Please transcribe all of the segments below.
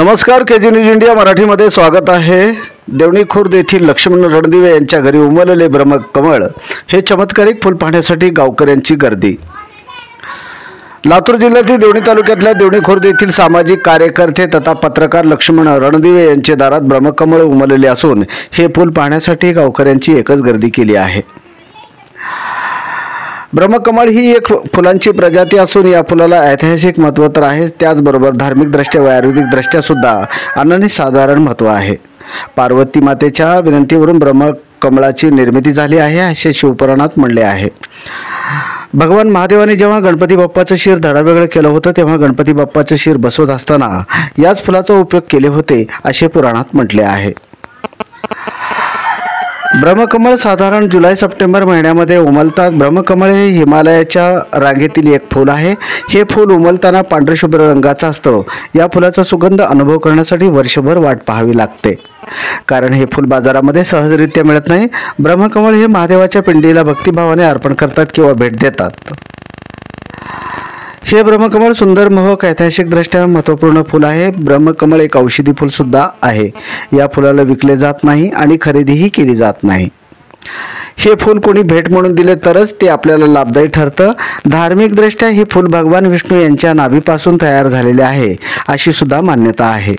नमस्कार, KG news India मराठीमध्ये स्वागत आहे। देवणी खुर्द येथील लक्ष्मण रणदिवे यांच्या घरी उमलले ब्रह्मकमळ हे चमत्कारिक फूल पाहण्यासाठी गावकऱ्यांची गर्दी। लातूर जिल्ह्यातील देवणी तालुक्यातल्या देवणी खुर्द येथील सामाजिक कार्यकर्ते तथा पत्रकार लक्ष्मण रणदिवे यांच्या दारात ब्रह्मकमळ उमलले असून हे फूल पाहण्यासाठी गावकऱ्यांची एकच गर्दी केली आहे। ब्रह्मकमळ ही एक फुलांची प्रजाती असून या फुलाला ऐतिहासिक महत्त्व तर आहे, त्याचबरोबर धार्मिक दृष्ट्या व आयुर्वेदिक दृष्ट्या सुद्धा अनन्यसाधारण महत्त्व आहे। पार्वती मातेच्या विनंतीवरून ब्रह्मकमळाची निर्मिती झाली आहे असे शिवपुराणात म्हणले आहे। भगवान महादेवाने जेव्हा गणपती बाप्पाचं शिर धडावेगळं केलं होतं तेव्हा गणपती बाप्पाचं शिर बसवत असताना याच फुलाचा उपयोग केले होते असे पुराणात म्हटले आहे। ब्रह्मकमळ साधारण जुलै-सप्टेंबर महिन्यामध्ये उमलतात। ब्रह्मकमळ हे हिमालयाच्या रांगेतील एक फूल आहे। हे फूल उमलताना पांढरे शुभ्र रंगाचं असतं। या फुलाचा सुगंध अनुभव करण्यासाठी वर्षभर वाट पाहावी लागते, कारण हे फूल बाजारामध्ये सहजरित्या मिळत नाही। ब्रह्मकमळ हे महादेवाच्या पिंडीला भक्तिभावाने अर्पण करतात किंवा भेट देतात। हे ब्रह्मकमळ सुंदर, मोहक, ऐतिहासिकदृष्ट्या महत्त्वपूर्ण फूल आहे। ब्रह्मकमळ एक औषधी फूल सुद्धा आहे। या फुलाला विकले जात नाही आणि खरेदीही केली जात नाही। हे फूल कोणी भेट म्हणून दिले तरच ते आपल्याला लाभदायी ठरतं। धार्मिकदृष्ट्या हे फूल भगवान विष्णू यांच्या नाभीपासून तयार झालेले आहे अशी सुद्धा मान्यता आहे।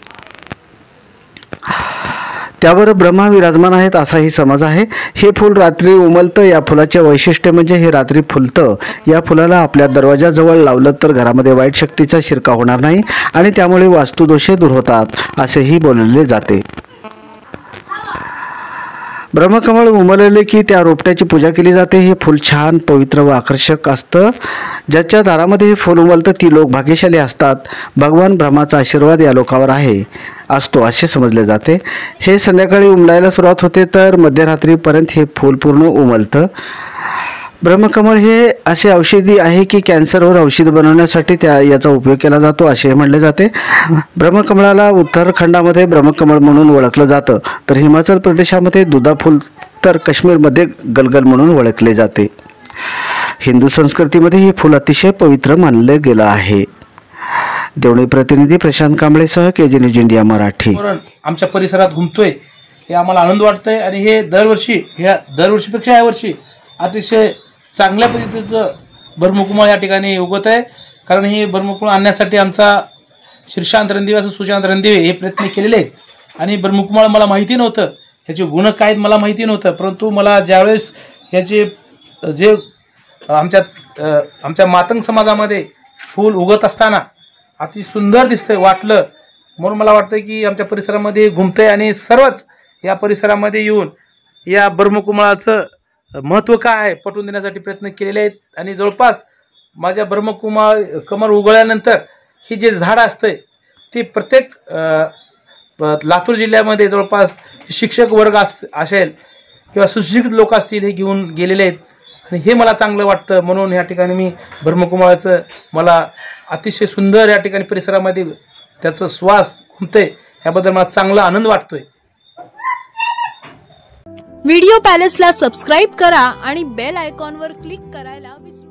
त्यावर ब्रह्मा विराजमान आहेत असाही समज आहे। हे फूल रात्री उमलतं। या फुलाचे वैशिष्ट्य म्हणजे हे रात्री फुलतं। या फुलाला आपल्या दरवाजाजवळ लावलं तर घरामध्ये वाईट शक्तीचा शिरकाव होणार नाही आणि त्यामुळे वास्तुदोषे दूर होतात असेही बोलले जाते। ब्रह्मकमळ उमलले की त्या रोपट्याची पूजा केली जाते। हे फूल छान, पवित्र व आकर्षक असतं। ज्याच्या दारामध्ये हे फूल उमलतं ती लोक भाग्यशाली असतात। भगवान ब्रह्माचा आशीर्वाद या लोकांवर असतो असे समजले जाते। हे संध्याकाळी उमलायला सुरुवात होते तर मध्यरात्रीपर्यंत हे फूल पूर्ण उमलतं। ब्रह्मकमळ हे असे औषधी आहे की कॅन्सरवर औषध बनवण्यासाठी याचा उपयोग केला जातो असे म्हणले जाते। ब्रह्मकमळाला उत्तराखंडामध्ये ब्रह्मकमळ म्हणून ओळखलं जातं, तर हिमाचल प्रदेशामध्ये दुधा फूल, तर काश्मीरमध्ये गलगल म्हणून ओळखले जाते। हिंदू संस्कृतीमध्ये हे फूल अतिशय पवित्र मानले गेलं आहे। देवणी प्रतिनिधी प्रशांत कांबळेसह केजी न्यूज इंडिया मराठी। आमच्या परिसरात घुमतोय हे आम्हाला आनंद वाटतोय आणि हे दरवर्षीपेक्षा यावर्षी अतिशय चांगल्या पद्धतीचं ब्रह्मकमळ या ठिकाणी उगवत आहे। कारण हे ब्रह्मकमळ आणण्यासाठी आमचा शीर्षांत रणदिवे असं सुशांत रणदिवे हे प्रयत्न केलेले आहेत आणि ब्रह्मकमळ मला माहिती नव्हतं, ह्याचे गुण काय आहेत मला माहिती नव्हतं, परंतु मला ज्यावेळेस ह्याचे जे आमच्या मातंग समाजामध्ये फूल उगत असताना अति सुंदर दिसतंय वाटलं, म्हणून मला वाटतं की आमच्या परिसरामध्ये घुमतंय आणि सर्वच या परिसरामध्ये येऊन या ब्रह्मकमळाचं महत्त्व काय आहे पटवून देण्यासाठी प्रयत्न केलेले आहेत। आणि जवळपास माझ्या कमळ उगवल्यानंतर ही जे झाड असतंय ते प्रत्येक लातूर जिल्ह्यामध्ये जवळपास शिक्षक वर्ग असेल किंवा सुशिक्षित लोक असतील हे घेऊन गेलेले आहेत आणि हे मला चांगलं वाटतं। म्हणून या ठिकाणी मी ब्रह्मकमळाचं मला अतिशय सुंदर या ठिकाणी परिसरामध्ये त्याचं श्वास घुमतंय याबद्दल मला चांगला आनंद वाटतोय। व्हिडिओ पॅलेसला सबस्क्राइब करा आणि बेल आयकॉनवर क्लिक करायला विसरू नका।